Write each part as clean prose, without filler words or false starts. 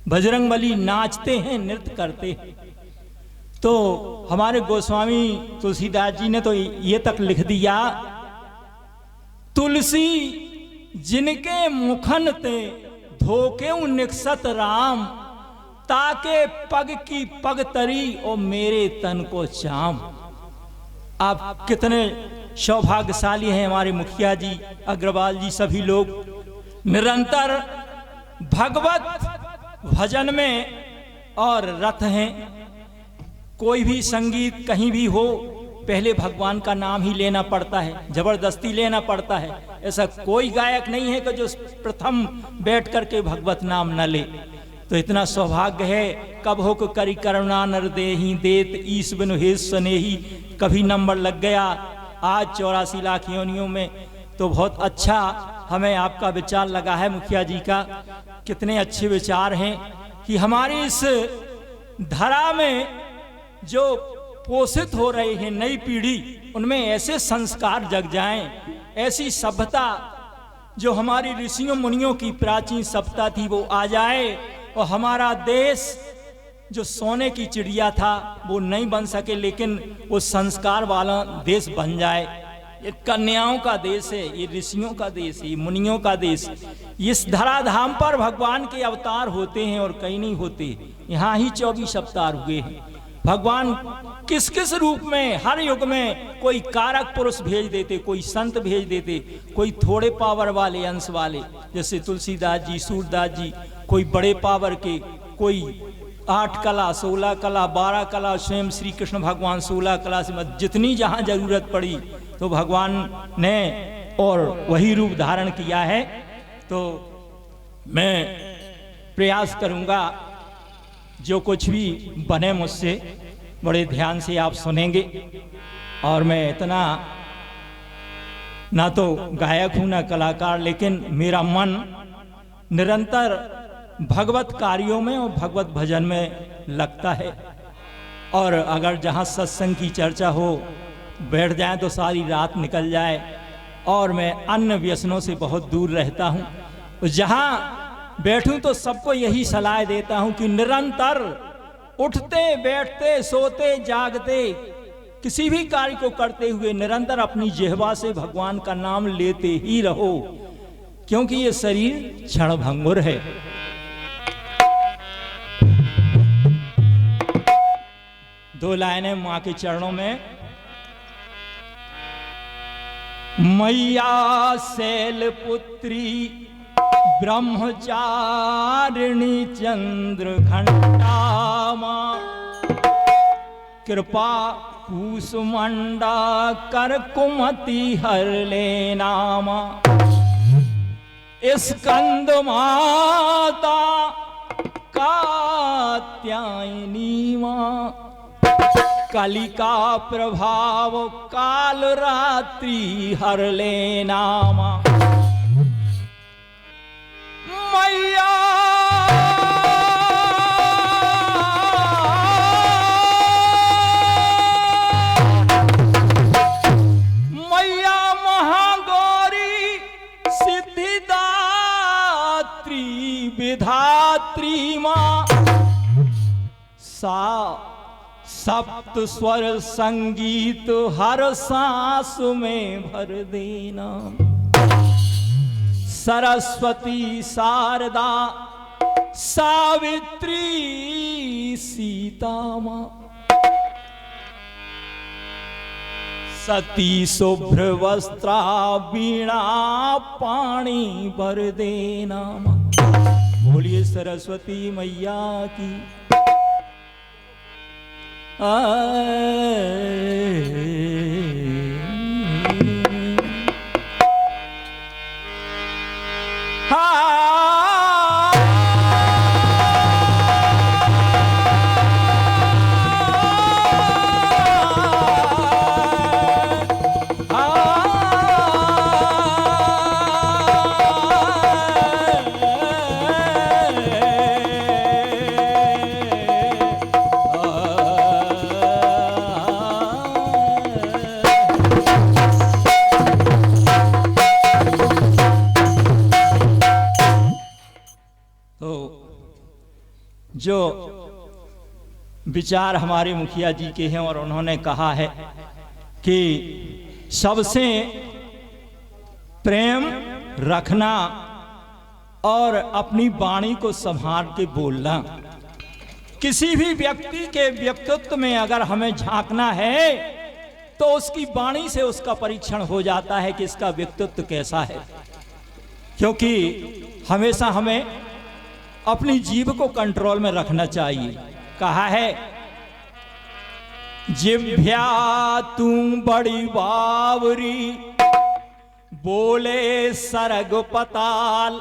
बजरंगबली नाचते हैं, नृत्य करते हैं। तो हमारे गोस्वामी तुलसीदास जी ने तो ये तक लिख दिया, तुलसी जिनके मुखन ते धोके निकसत राम, ताके पग की पग तरी और मेरे तन को चाम। आप कितने सौभाग्यशाली हैं हमारे मुखिया जी, अग्रवाल जी, सभी लोग निरंतर भगवत भजन में और रत हैं। कोई भी संगीत कहीं भी हो, पहले भगवान का नाम ही लेना पड़ता है, जबरदस्ती लेना पड़ता है। ऐसा कोई गायक नहीं है कि जो प्रथम बैठ करके भगवत नाम न ले। तो इतना सौभाग्य है, कब हो को करी करुणा नर देहि देत ईश बिनु हेस स्नेही। कभी नंबर लग गया आज 84 लाख योनियों में। तो बहुत अच्छा हमें आपका विचार लगा है मुखिया जी का। कितने अच्छे विचार हैं कि हमारी इस धरा में जो पोषित हो रहे हैं नई पीढ़ी, उनमें ऐसे संस्कार जग जाएं, ऐसी सभ्यता जो हमारी ऋषियों मुनियों की प्राचीन सभ्यता थी वो आ जाए, और हमारा देश जो सोने की चिड़िया था वो नहीं बन सके, लेकिन वो संस्कार वाला देश बन जाए। ये कन्याओं का देश है, ये ऋषियों का देश है, ये मुनियों का देश। इस धराधाम पर भगवान के अवतार होते हैं और कहीं नहीं होते। यहाँ ही 24 अवतार हुए हैं। भगवान किस किस रूप में हर युग में कोई कारक पुरुष भेज देते, कोई संत भेज देते, कोई थोड़े पावर वाले अंश वाले जैसे तुलसीदास जी, सूरदास जी, कोई बड़े पावर के, कोई 8 कला 16 कला 12 कला, स्वयं श्री कृष्ण भगवान 16 कला से जितनी जहाँ जरूरत पड़ी तो भगवान ने और वही रूप धारण किया है। तो मैं प्रयास करूँगा जो कुछ भी बने मुझसे बड़े ध्यान से आप सुनेंगे। और मैं इतना ना तो गायक हूँ ना कलाकार, लेकिन मेरा मन निरंतर भगवत कार्यों में और भगवत भजन में लगता है। और अगर जहाँ सत्संग की चर्चा हो बैठ जाए तो सारी रात निकल जाए। और मैं अन्य व्यसनों से बहुत दूर रहता हूँ। जहाँ बैठूं तो सबको यही सलाह देता हूं कि निरंतर उठते बैठते सोते जागते किसी भी कार्य को करते हुए निरंतर अपनी जिह्वा से भगवान का नाम लेते ही रहो, क्योंकि ये शरीर क्षणभंगुर है। दो लाइनें मां के चरणों में। मैया शैलपुत्री ब्रह्मचारिणी चंद्र घंटामा, कृपा कुसुमंडा कर कुमति हर ले नामा। स्कंद माता कात्यायनी मां, कलिका प्रभाव काल रात्रि हर ले नामा। मैया मैया महागौरी सिद्धिदात्री विधात्री मां, सा सप्त स्वर संगीत हर सांस में भर देना। सरस्वती शारदा सावित्री सीता मां, सती शुभ्र वस्त्रा वीणा पाणी भर देना। बोलिए सरस्वती मैया की। जो विचार हमारे मुखिया जी के हैं, और उन्होंने कहा है कि सबसे प्रेम रखना और अपनी वाणी को संभाल के बोलना। किसी भी व्यक्ति के व्यक्तित्व में अगर हमें झांकना है तो उसकी वाणी से उसका परीक्षण हो जाता है कि इसका व्यक्तित्व कैसा है, क्योंकि हमेशा हमें अपनी जीभ को कंट्रोल में रखना चाहिए। कहा है जिभ्या तू बड़ी बावरी, बोले सरग पताल,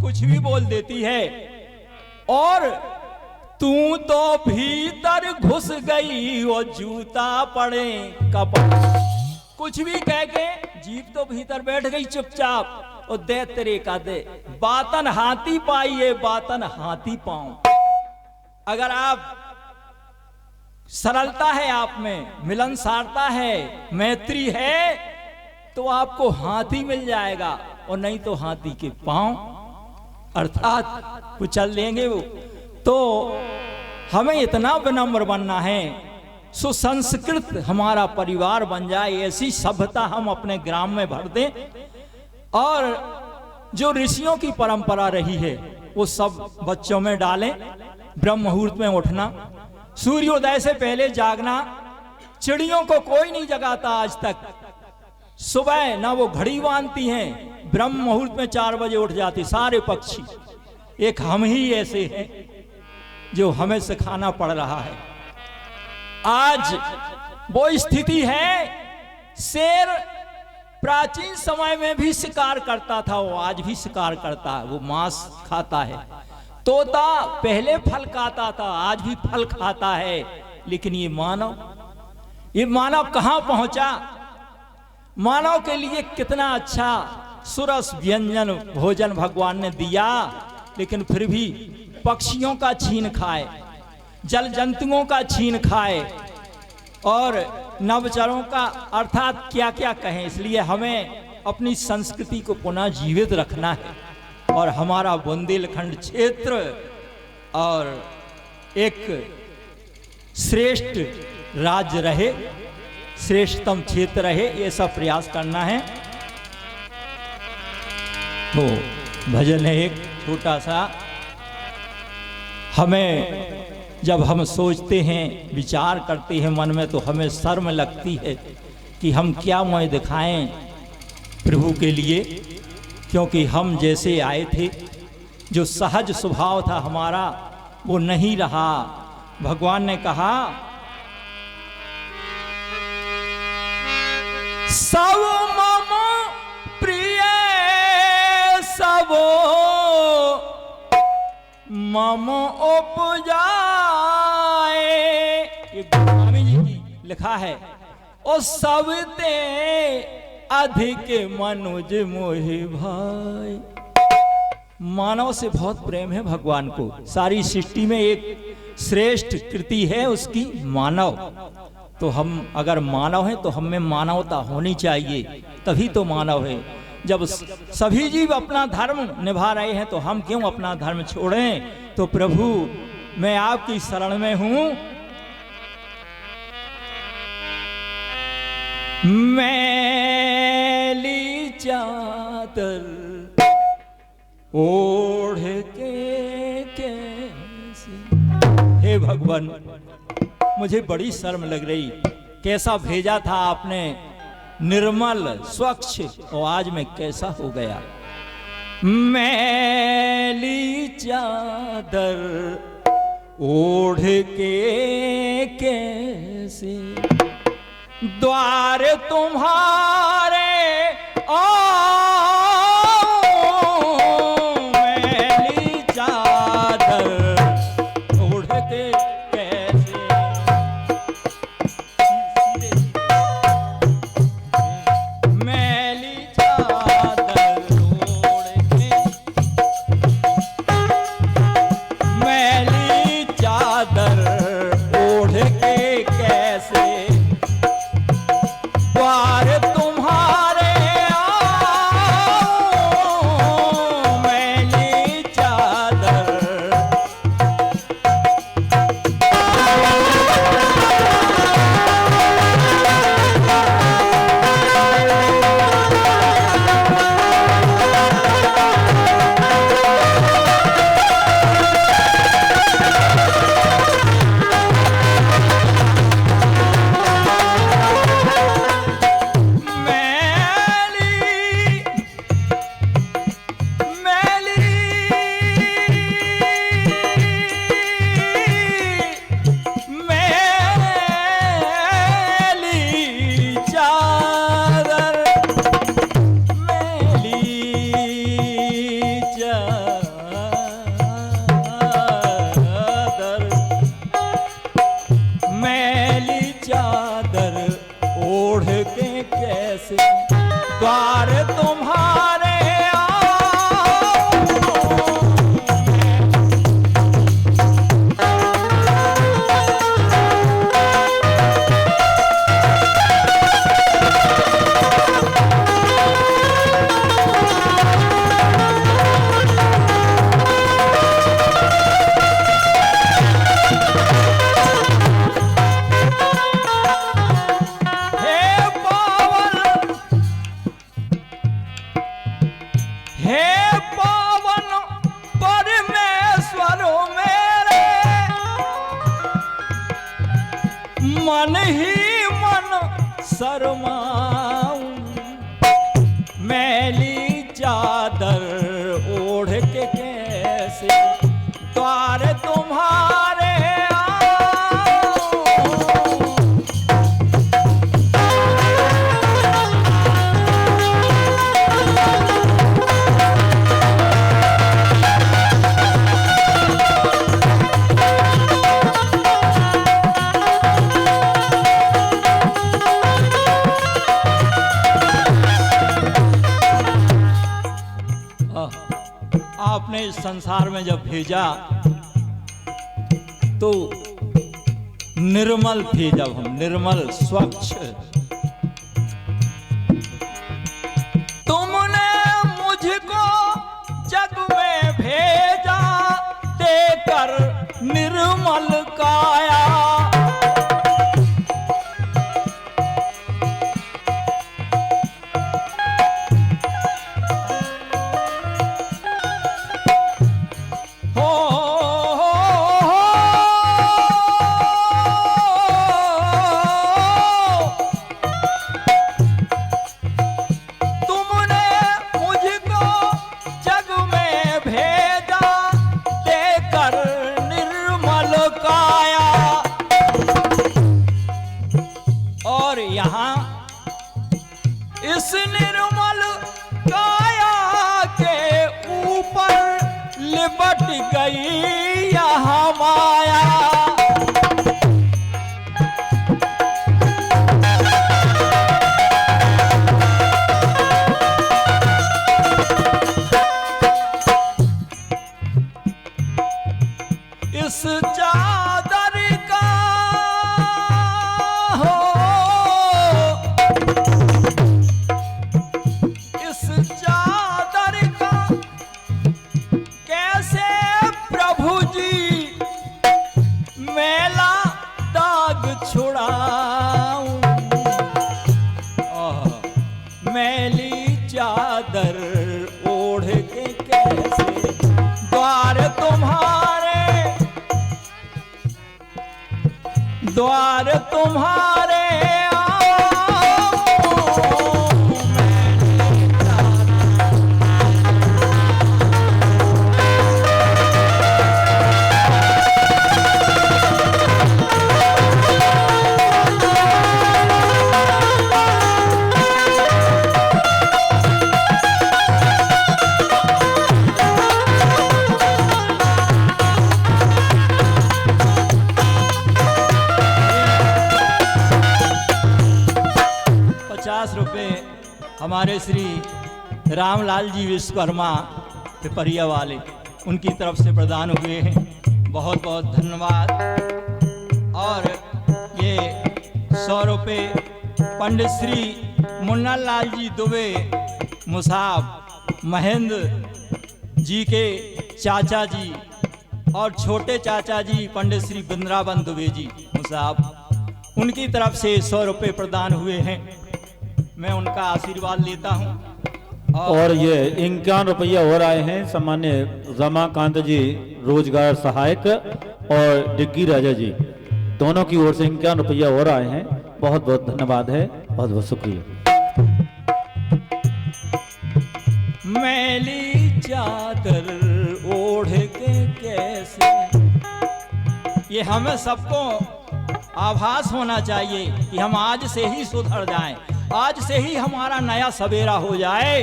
कुछ भी बोल देती है, और तू तो भीतर घुस गई वो जूता पड़े कपाल। कुछ भी कह के जीभ तो भीतर बैठ गई चुपचाप, और दे तेरे का दे, बातन हाथी पाइए बातन हाथी पाऊं। अगर आप सरलता है, आप में मिलनसारता है, मैत्री है, तो आपको हाथी मिल जाएगा, और नहीं तो हाथी के पांव, अर्थात कुचल देंगे वो। तो हमें इतना विनम्र बनना है, सुसंस्कृत हमारा परिवार बन जाए, ऐसी सभ्यता हम अपने ग्राम में भर दें, और जो ऋषियों की परंपरा रही है वो सब बच्चों में डालें। ब्रह्म मुहूर्त में उठना, सूर्योदय से पहले जागना। चिड़ियों को कोई नहीं जगाता आज तक, सुबह ना वो घड़ी बांधती हैं, ब्रह्म मुहूर्त में 4 बजे उठ जाती सारे पक्षी। एक हम ही ऐसे हैं जो हमें सिखाना पड़ रहा है। आज वो स्थिति है, शेर प्राचीन समय में भी शिकार करता था, वो आज भी शिकार करता है, वो मांस खाता है। तोता पहले फल खाता था, आज भी फल खाता है। लेकिन ये मानव कहां पहुंचा? मानव के लिए कितना अच्छा सुरस व्यंजन भोजन भगवान ने दिया, लेकिन फिर भी पक्षियों का छीन खाए, जल जंतुओं का छीन खाए, और नवचरों का, अर्थात क्या क्या कहें। इसलिए हमें अपनी संस्कृति को पुनः जीवित रखना है, और हमारा बुंदेलखंड क्षेत्र और एक श्रेष्ठ राज्य रहे, श्रेष्ठतम क्षेत्र रहे, ये सब प्रयास करना है। तो भजन है एक छोटा सा। हमें जब हम सोचते हैं, विचार करते हैं मन में, तो हमें शर्म लगती है कि हम क्या मुँह दिखाएं प्रभु के लिए, क्योंकि हम जैसे आए थे, जो सहज स्वभाव था हमारा, वो नहीं रहा। भगवान ने कहा सब मम प्रिय सब मम उपजाए, ये गोस्वामी जी की लिखा है। और सब ते अधिक मनुज मोहि भाई। मानव से बहुत प्रेम है भगवान को। सारी सृष्टि में एक श्रेष्ठ कृति है उसकी, मानव। तो हम अगर मानव हैं तो हम में मानवता होनी चाहिए, तभी तो मानव है। जब सभी जीव अपना धर्म निभा रहे हैं तो हम क्यों अपना धर्म छोड़ें? तो प्रभु मैं आपकी शरण में हूं। मैली चादर ओढ़ के कैसे, हे भगवान मुझे बड़ी शर्म लग रही। कैसा भेजा था आपने, निर्मल स्वच्छ, और आज मैं कैसा हो गया। मैली चादर ओढ़ के कैसे द्वार तुम्हारे मैली चादर ओढ़ के कैसे। मैली चादर ओढ़ के, मैली चादर ओढ़ के कैसे द्वार तुम्हारे हे पावन परमेश्वर मेरे, मन ही मन शर्माऊं, मैली चादर ओढ़ के कैसे द्वार तुम्हारे आपने इस संसार में जब भेजा तो निर्मल थे, जब हम निर्मल स्वच्छ, तुमने मुझको जग में भेजा देकर निर्मल काया, इस निर्मल काया के ऊपर लिपट गई यहाँ माया, इस चादर का छुड़ाऊं, मैली चादर ओढ़ के कैसे द्वार तुम्हारे हमारे श्री रामलाल जी विश्वकर्मा पिपरिया वाले, उनकी तरफ से प्रदान हुए हैं। बहुत बहुत धन्यवाद। और ये 100 रुपये पंडित श्री मुन्ना लाल जी दुबे मुसाब महेंद्र जी के चाचा जी और छोटे चाचा जी पंडित श्री बिंद्रावन दुबे जी मुसाब, उनकी तरफ से 100 रुपये प्रदान हुए हैं। मैं उनका आशीर्वाद लेता हूं। और ये 51 रुपया और आए हैं सम्मान्य रमाकांत जी रोजगार सहायक और डिग्गी राजा जी, दोनों की ओर से 51 रुपया और आए हैं। बहुत बहुत धन्यवाद है, बहुत बहुत शुक्रिया। मैली चादर ओढ़ के कैसे, ये हमें सबको आभास होना चाहिए कि हम आज से ही सुधर जाएं, आज से ही हमारा नया सवेरा हो जाए।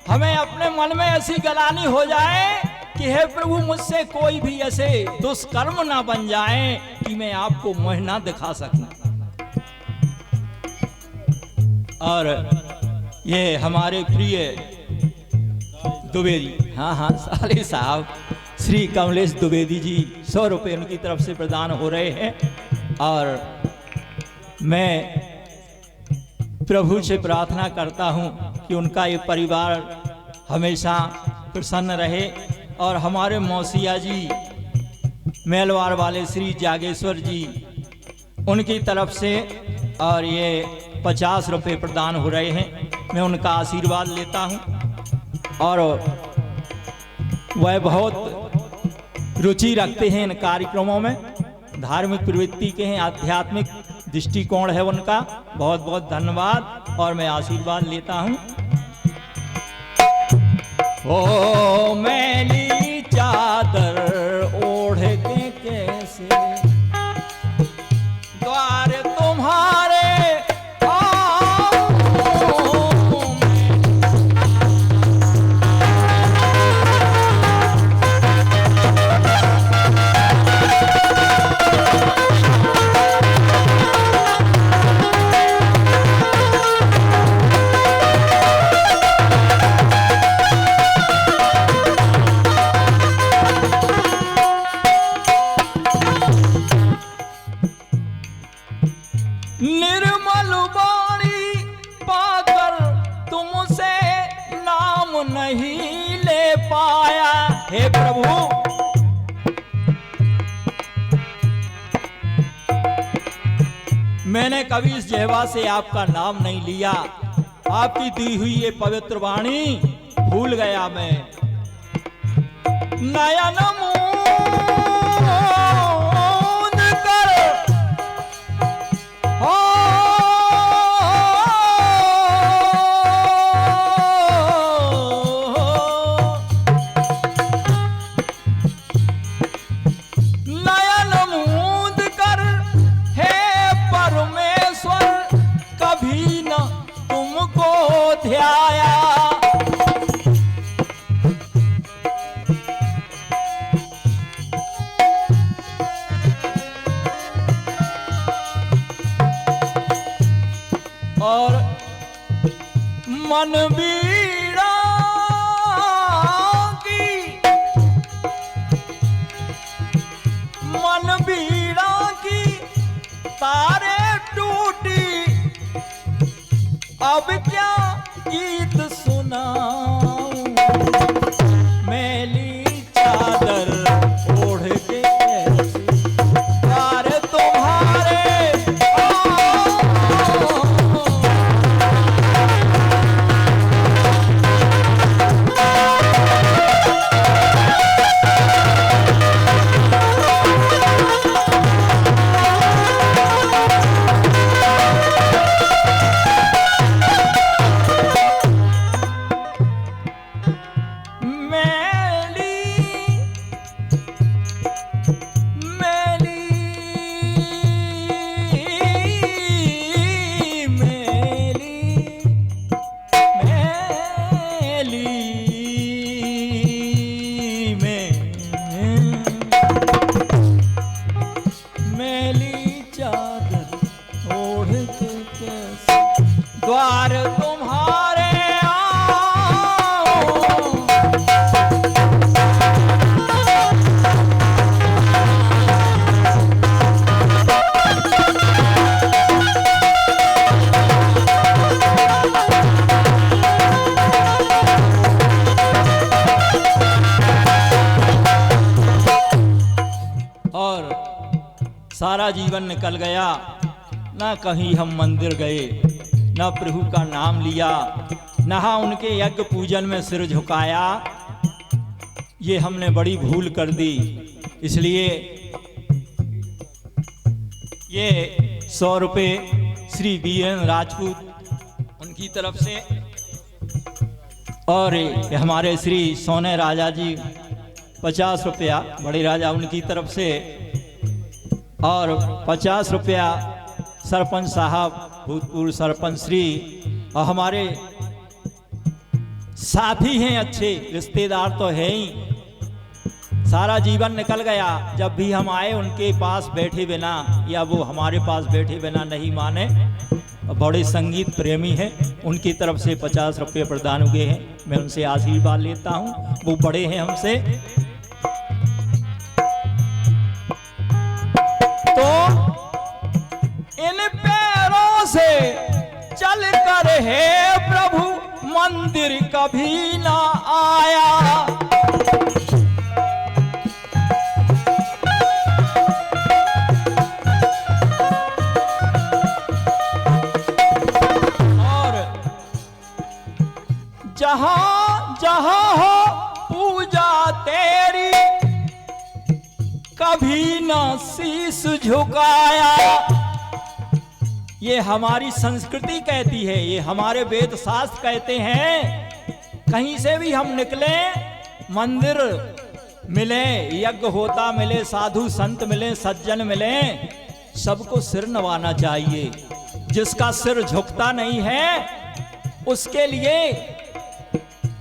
हमें अपने मन में ऐसी गलानी हो जाए कि हे प्रभु मुझसे कोई भी ऐसे दुष्कर्म ना बन जाए कि मैं आपको मुँह ना दिखा सकूं। और ये हमारे प्रिय द्विवेदी, हाँ साले साहब श्री कमलेश द्विवेदी जी 100 रुपये उनकी तरफ से प्रदान हो रहे हैं। और मैं प्रभु से प्रार्थना करता हूं कि उनका ये परिवार हमेशा प्रसन्न रहे। और हमारे मौसिया जी मेलवार वाले श्री जागेश्वर जी, उनकी तरफ से और ये 50 रुपये प्रदान हो रहे हैं। मैं उनका आशीर्वाद लेता हूं। और वह बहुत रुचि रखते हैं इन कार्यक्रमों में, धार्मिक प्रवृत्ति के हैं, आध्यात्मिक दृष्टिकोण है उनका। बहुत बहुत धन्यवाद और मैं आशीर्वाद लेता हूं। ओ मैली चादर ओढ़ के कैसे द्वार तुम्हारे निर्मल वाणी पाकर तुमसे नाम नहीं ले पाया। हे प्रभु, मैंने कभी इस जेवा से आपका नाम नहीं लिया, आपकी दी हुई ये पवित्र वाणी भूल गया मैं। नयन और मन बीड़ा की, मन बीड़ा की तारे टूटी, अब क्या गीत सुनाऊं। मैली चादर ओढ़ के कैसे द्वार तुम्हारे द्वार तुम्हारे और सारा जीवन निकल गया, ना कहीं हम मंदिर गए, न प्रभु का नाम लिया, न उनके यज्ञ पूजन में सिर झुकाया। ये हमने बड़ी भूल कर दी। इसलिए ये 100 रुपये श्री वीरेंद्र राजपूत उनकी तरफ से, और हमारे श्री सोने राजा जी 50 रुपया बड़े राजा उनकी तरफ से, और 50 रुपया सरपंच साहब भूतपूर्व सरपंच श्री, और हमारे साथी हैं, अच्छे रिश्तेदार तो है ही। सारा जीवन निकल गया, जब भी हम आए उनके पास बैठे बिना या वो हमारे पास बैठे बिना नहीं माने। बड़े संगीत प्रेमी हैं, उनकी तरफ से 50 रुपये प्रदान हुए हैं। मैं उनसे आशीर्वाद लेता हूँ, वो बड़े हैं हमसे। तो इन पैरों से चल कर हे प्रभु मंदिर कभी ना आया। और जहां जहां जहां हो पूजा तेरी, कभी ना शीश झुकाया। ये हमारी संस्कृति कहती है, ये हमारे वेद शास्त्र कहते हैं। कहीं से भी हम निकले, मंदिर मिले, यज्ञ होता मिले, साधु संत मिले, सज्जन मिले, सबको सिर नवाना चाहिए। जिसका सिर झुकता नहीं है उसके लिए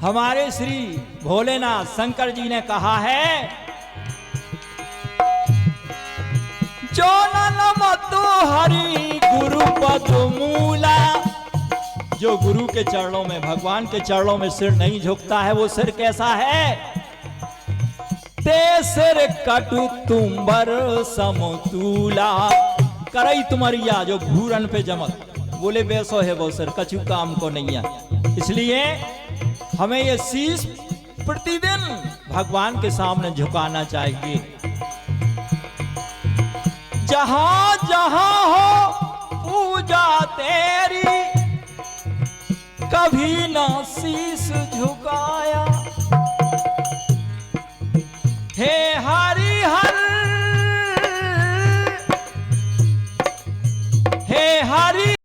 हमारे श्री भोलेनाथ शंकर जी ने कहा है, जो नमतो हरि गुरु पद मूला। जो गुरु के चरणों में, भगवान के चरणों में सिर नहीं झुकता है, वो सिर कैसा है? ते सिर कटु तुम्बर समतूला। करई तुमरिया जो घूरन पे जमक, बोले वैसो है वो सिर, कछु काम को नहीं है। इसलिए हमें ये शीश प्रतिदिन भगवान के सामने झुकाना चाहिए। जहां जहां हो पूजा तेरी, कभी ना शीश झुकाया। हे हरि हर, हे हरि